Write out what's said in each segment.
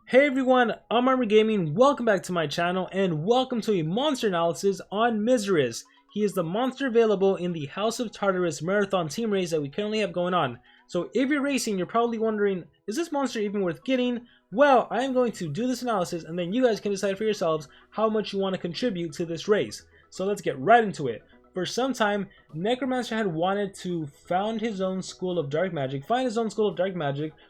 Hey everyone, I'm Armor Gaming, welcome back to my channel, and welcome to a monster analysis on Miserus. He is the monster available in the House of Tartarus Marathon team race that we currently have going on. So if you're racing, you're probably wondering, is this monster even worth getting? Well, I am going to do this analysis and then you guys can decide for yourselves how much you want to contribute to this race. So let's get right into it. For some time, Necromancer had wanted to find his own school of dark magic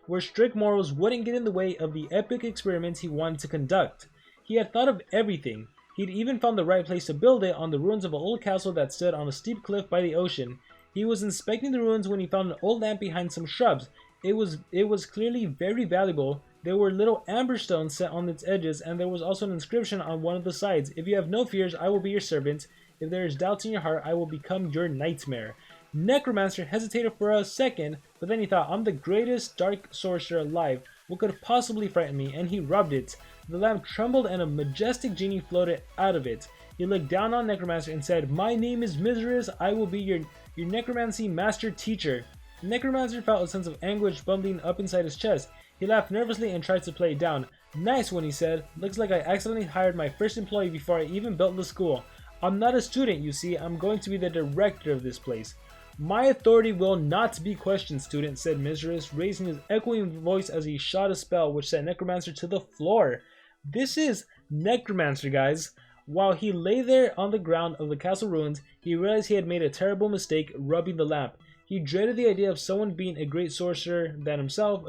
where strict morals wouldn't get in the way of the epic experiments he wanted to conduct. He had thought of everything. He'd even found the right place to build it on the ruins of an old castle that stood on a steep cliff by the ocean. He was inspecting the ruins when he found an old lamp behind some shrubs. It was clearly very valuable. There were little amber stones set on its edges, and there was also an inscription on one of the sides. If you have no fears, I will be your servant. If there is doubts in your heart, I will become your nightmare. Necromancer hesitated for a second, but then he thought, I'm the greatest dark sorcerer alive. What could possibly frighten me? And he rubbed it. The lamp trembled and a majestic genie floated out of it. He looked down on Necromancer and said, My name is Miserus. I will be your necromancy master teacher. Necromancer felt a sense of anguish bubbling up inside his chest. He laughed nervously and tried to play it down. Nice one, he said. Looks like I accidentally hired my first employee before I even built the school. I'm not a student, you see. I'm going to be the director of this place. My authority will not be questioned, student, said Miserus, raising his echoing voice as he shot a spell which sent Necromancer to the floor. This is Necromancer, guys. While he lay there on the ground of the castle ruins, he realized he had made a terrible mistake rubbing the lamp. He dreaded the idea of someone being a greater sorcerer than himself.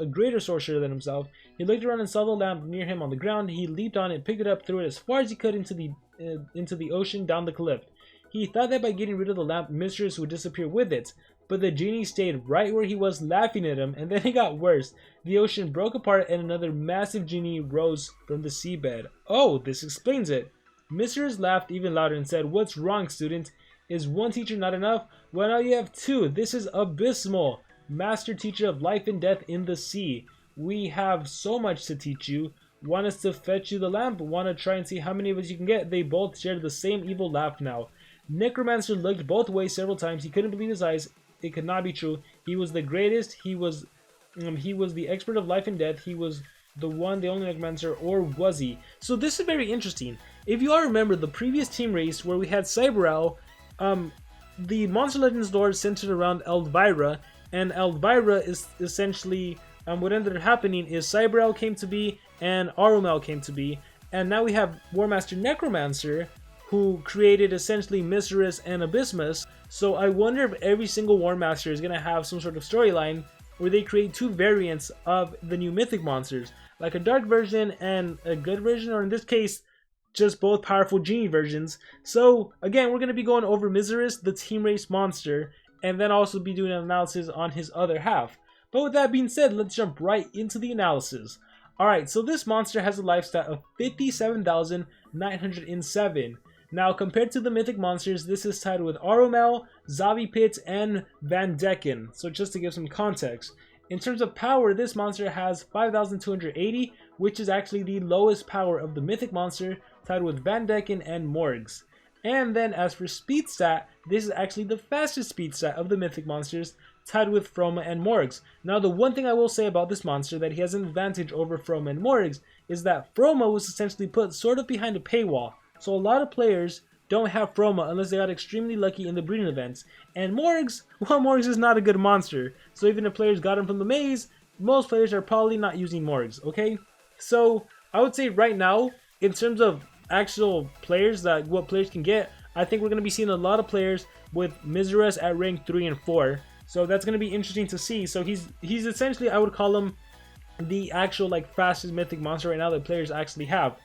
He looked around and saw the lamp near him on the ground. He leaped on it, picked it up, threw it as far as he could into the ocean down the cliff. He thought that by getting rid of the lamp, Mistress would disappear with it, but the genie stayed right where he was, laughing at him, and then it got worse. The ocean broke apart and another massive genie rose from the seabed. Oh, this explains it. Mistress laughed even louder and said, What's wrong, student? Is one teacher not enough? Well, now you have two. This is abysmal. Master teacher of life and death in the sea. We have so much to teach you. Want us to fetch you the lamp? Want to try and see how many of us you can get? They both shared the same evil laugh now. Necromancer looked both ways several times. He couldn't believe his eyes. It could not be true. He was the greatest. He was the expert of life and death. He was the one, the only Necromancer, or was he? So this is very interesting. If you all remember the previous team race where we had Cyberel, the Monster Legends lore centered around Elvira, and Elvira is essentially what ended up happening is Cyberel came to be and Arumel came to be, and now we have Warmaster Necromancer who created essentially Miserus and Abysmus. So I wonder if every single Warmaster is going to have some sort of storyline where they create two variants of the new Mythic monsters, like a dark version and a good version, or in this case just both powerful genie versions. So again, we're going to be going over Miserus, the team race monster, and then also be doing an analysis on his other half. But with that being said, let's jump right into the analysis. Alright, so this monster has a life stat of 57,907. Now compared to the mythic monsters, this is tied with Arumel, Zavipit, and Van Decken. So just to give some context. In terms of power, this monster has 5,280, which is actually the lowest power of the mythic monster, tied with Van Decken and Morgs. And then as for speed stat, this is actually the fastest speed stat of the mythic monsters, tied with Froma and Morgs. Now the one thing I will say about this monster that he has an advantage over Froma and Morgs is that Froma was essentially put sort of behind a paywall. So a lot of players don't have Froma unless they got extremely lucky in the breeding events. And Morgs, well, Morgs is not a good monster. So even if players got him from the maze, most players are probably not using Morgs, okay? So I would say right now, in terms of actual players, that what players can get, I think we're going to be seeing a lot of players with Miserus at rank 3 and 4. So that's going to be interesting to see. So he's essentially, I would call him the actual like fastest mythic monster right now that players actually have.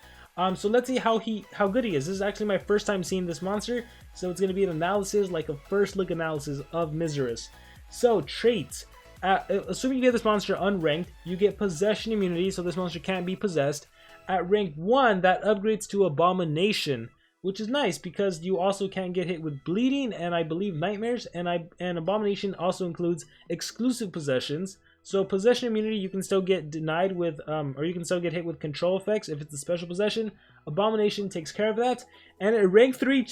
So let's see how good he is. This is actually my first time seeing this monster, so it's going to be an analysis, like a first look analysis of Miserus. So traits. Assuming you get this monster unranked, you get possession immunity, so this monster can't be possessed. At rank 1, that upgrades to abomination, which is nice because you also can't get hit with bleeding and I believe nightmares, and abomination also includes exclusive possessions. So possession immunity you can still get denied with, or you can still get hit with control effects if it's a special possession. Abomination takes care of that. And at rank 3,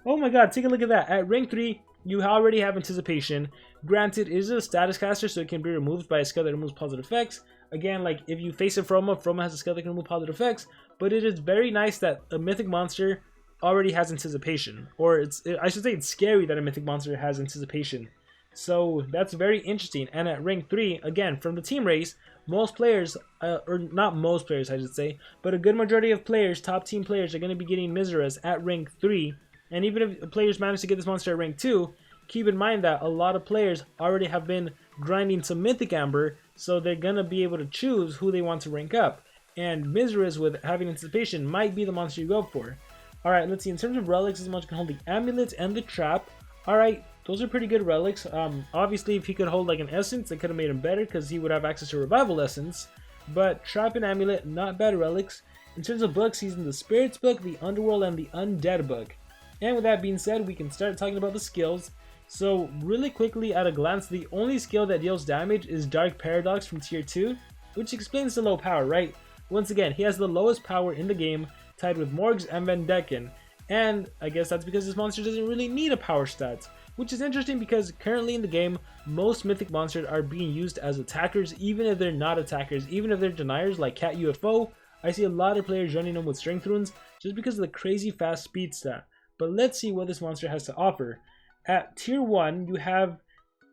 oh my god, take a look at that. At rank 3, you already have anticipation. Granted, it is a status caster, so it can be removed by a skill that removes positive effects. again, like if you face a Froma has a skill that can remove positive effects, but it is very nice that a mythic monster already has anticipation, or I should say it's scary that a mythic monster has anticipation. So that's very interesting. And at rank 3, again, from the team race, most players, or not most players I should say, but a good majority of players, top team players, are going to be getting Miserus at rank 3. And even if players manage to get this monster at rank 2, keep in mind that a lot of players already have been grinding some Mythic Amber, so they're going to be able to choose who they want to rank up. And Miserus, with having anticipation, might be the monster you go for. Alright, let's see. In terms of relics, this monster can hold the amulet and the trap. Alright, those are pretty good relics. Obviously, if he could hold like an essence, it could have made him better because he would have access to revival essence. But trap and amulet, not bad relics. In terms of books, he's in the spirits book, the underworld, and the undead book. And with that being said, we can start talking about the skills. So really quickly at a glance, the only skill that deals damage is Dark Paradox from tier 2, which explains the low power, right? Once again, he has the lowest power in the game, tied with Morgs and Van Decken. And I guess that's because this monster doesn't really need a power stat, which is interesting because currently in the game, most mythic monsters are being used as attackers, even if they're not attackers, even if they're deniers like Cat UFO. I see a lot of players running them with strength runes just because of the crazy fast speed stat. But let's see what this monster has to offer. At tier 1, you have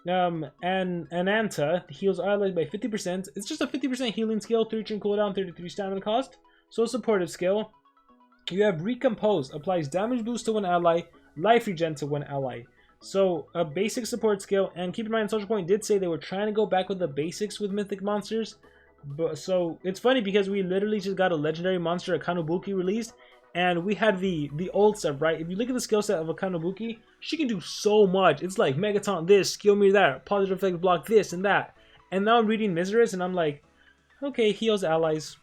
Ananta, heals allies by 50%. It's just a 50% healing skill, 3 turn cooldown, 33 stamina cost, so a supportive skill. You have Recompose, applies damage boost to one ally, life regen to one ally. So a basic support skill, and keep in mind SocialPoint did say they were trying to go back with the basics with mythic monsters. But so it's funny because we literally just got a legendary monster, a Kanobuki, released, and we had the old stuff, right? If you look at the skill set of a Kanobuki, she can do so much. It's like Megaton this, skill me that, positive effect block this and that. And now I'm reading Miserus and I'm like, okay, heals allies,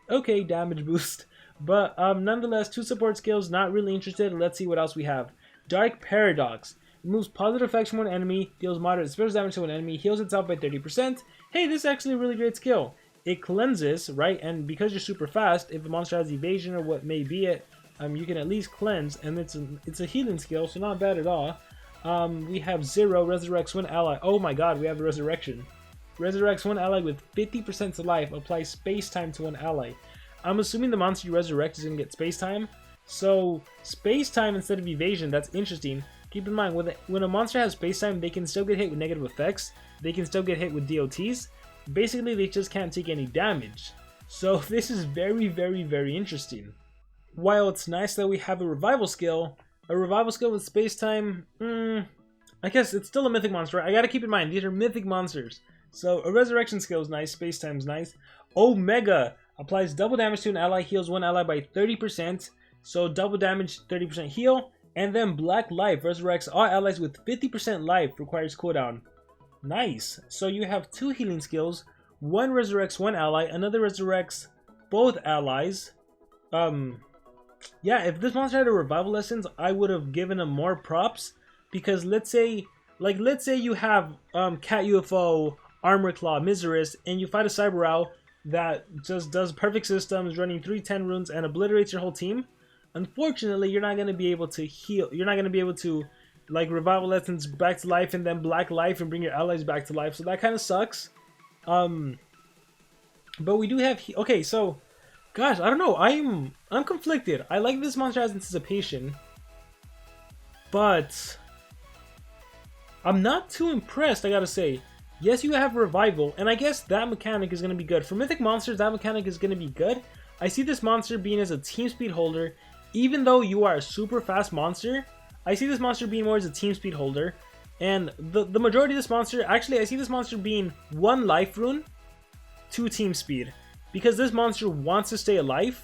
okay, damage boost. But nonetheless, 2 support skills, not really interested. Let's see what else we have. Dark Paradox. Removes positive effects from one enemy, deals moderate special damage to one enemy, heals itself by 30%. Hey, this is actually a really great skill. It cleanses, right? And because you're super fast, if the monster has evasion or what may be it, you can at least cleanse, and it's a healing skill, so not bad at all. We have Xero, resurrects one ally. Oh my god, we have the resurrection. Resurrects one ally with 50% to life, applies space time to one ally. I'm assuming the monster you resurrect is going to get space time. So space time instead of evasion, that's interesting. Keep in mind, when a monster has space time, they can still get hit with negative effects. They can still get hit with DOTs. Basically, they just can't take any damage. So this is very, very, very interesting. While it's nice that we have a revival skill with space time, I guess it's still a mythic monster. I gotta keep in mind, these are mythic monsters. So a resurrection skill is nice, space time is nice. Omega applies double damage to an ally, heals one ally by 30%. So double damage, 30% heal. And then Black Life resurrects all allies with 50% life, requires cooldown. Nice. So you have 2 healing skills. One resurrects one ally, another resurrects both allies. Yeah, if this monster had a revival essence, I would have given him more props, because let's say you have Cat UFO, Armor Claw, Miserus, and you fight a Cyber Owl that just does perfect systems, running 310 runes and obliterates your whole team. Unfortunately, you're not going to be able to heal. You're not going to be able to like revival essence back to life and then Black Life and bring your allies back to life. So that kind of sucks. But we do have okay, so gosh, I don't know. I'm conflicted. I like this monster has anticipation, but I'm not too impressed, I gotta say. Yes, you have revival, and I guess that mechanic is going to be good. For mythic monsters, that mechanic is going to be good. I see this monster being as a team speed holder. Even though you are a super fast monster, I see this monster being more as a team speed holder. And the majority of this monster, actually I see this monster being 1 life rune, 2 team speed. Because this monster wants to stay alive.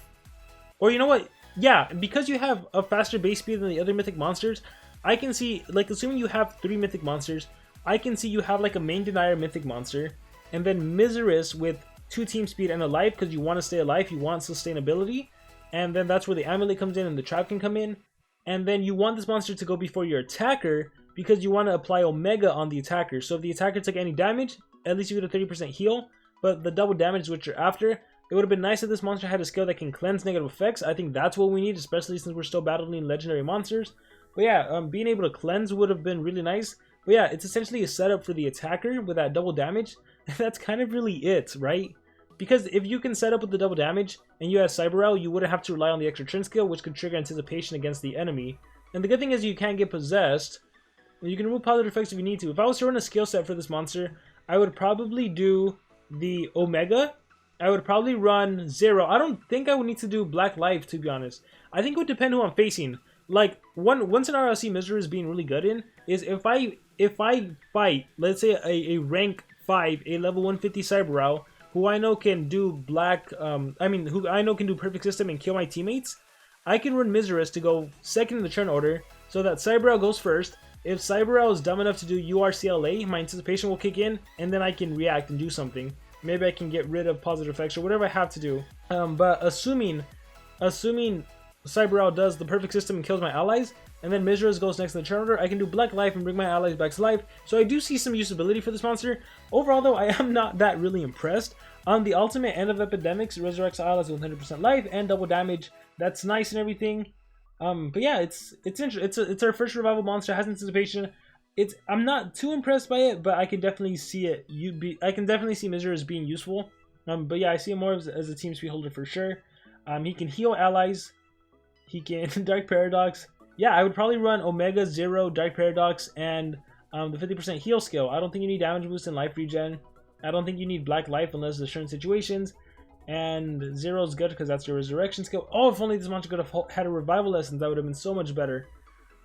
Or you know what? Yeah, because you have a faster base speed than the other mythic monsters, I can see, like assuming you have 3 mythic monsters, I can see you have like a main denier mythic monster. And then Miserus with 2 team speed and a life because you want to stay alive, you want sustainability. And then that's where the amulet comes in and the trap can come in. And then you want this monster to go before your attacker because you want to apply Omega on the attacker. So if the attacker took any damage, at least you get a 30% heal. But the double damage is what you're after. It would have been nice if this monster had a skill that can cleanse negative effects. I think that's what we need, especially since we're still battling legendary monsters. But yeah, being able to cleanse would have been really nice. But yeah, it's essentially a setup for the attacker with that double damage. That's kind of really it, right? because if you can set up with the double damage and you have Cyber, you wouldn't have to rely on the extra turn skill, which could trigger anticipation against the enemy. And the good thing is you can't get possessed. You can remove positive effects if you need to. If I was to run a skill set for this monster, I would probably do the Omega. I would probably run Xero. I don't think I would need to do Black Life, to be honest. I think it would depend who I'm facing. Like, one scenario I see Miserus being really good in is if I fight, let's say a rank 5, a level 150 Cyber, who I know can do who I know can do perfect system and kill my teammates, I can run Miserus to go second in the turn order, so that Cyber goes first. If Cyber is dumb enough to do URCLA, my anticipation will kick in, and then I can react and do something. Maybe I can get rid of positive effects or whatever I have to do. But assuming Cyber does the perfect system and kills my allies, and then Miserus goes next in the turn order, I can do Black Life and bring my allies back to life. So I do see some usability for this monster. Overall though, I am not that really impressed. On the ultimate End of Epidemics, it resurrects allies with 100% life and double damage. That's nice and everything. But yeah, it's our first revival monster. It has anticipation. I'm not too impressed by it, but I can definitely see it. I can definitely see Miserus being useful. But yeah, I see him more as a team speed holder for sure. He can heal allies. He can Dark Paradox. Yeah, I would probably run Omega, Xero, Dark Paradox, and the 50% heal skill. I don't think you need damage boost and life regen. I don't think you need Black Life unless there's certain situations. And Xero's good because that's your resurrection skill. Oh, if only this monster could have had a revival lesson, that would have been so much better.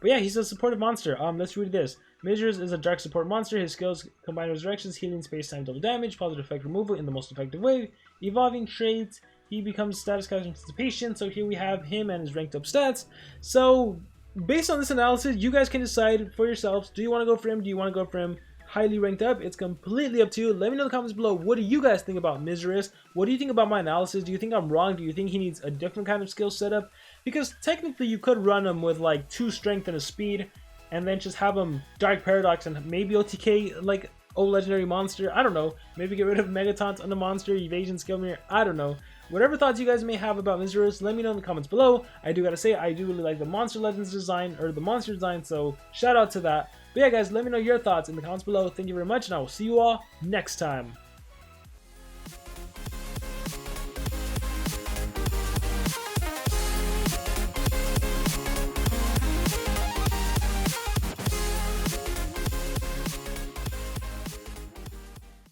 But yeah, he's a supportive monster. Let's read this. Miserus is a dark support monster. His skills combine resurrections, healing, space, time, double damage, positive effect removal in the most effective way. Evolving traits. He becomes status cast anticipation. So here we have him and his ranked up stats. So based on this analysis, you guys can decide for yourselves. Do you want to go for him? Do you want to go for him highly ranked up? It's completely up to you. Let me know in the comments below. What do you guys think about Miserus? What do you think about my analysis? Do you think I'm wrong? Do you think he needs a different kind of skill setup? Because technically you could run him with like 2 strength and a speed, and then just have him Dark Paradox and maybe OTK like legendary monster. I don't know. Maybe get rid of Megatons on the monster, evasion skill mirror. I don't know. Whatever thoughts you guys may have about Miserus, let me know in the comments below. I do gotta say, I do really like the Monster Legends design, or the monster design, so shout out to that. But yeah guys, let me know your thoughts in the comments below. Thank you very much, and I will see you all next time.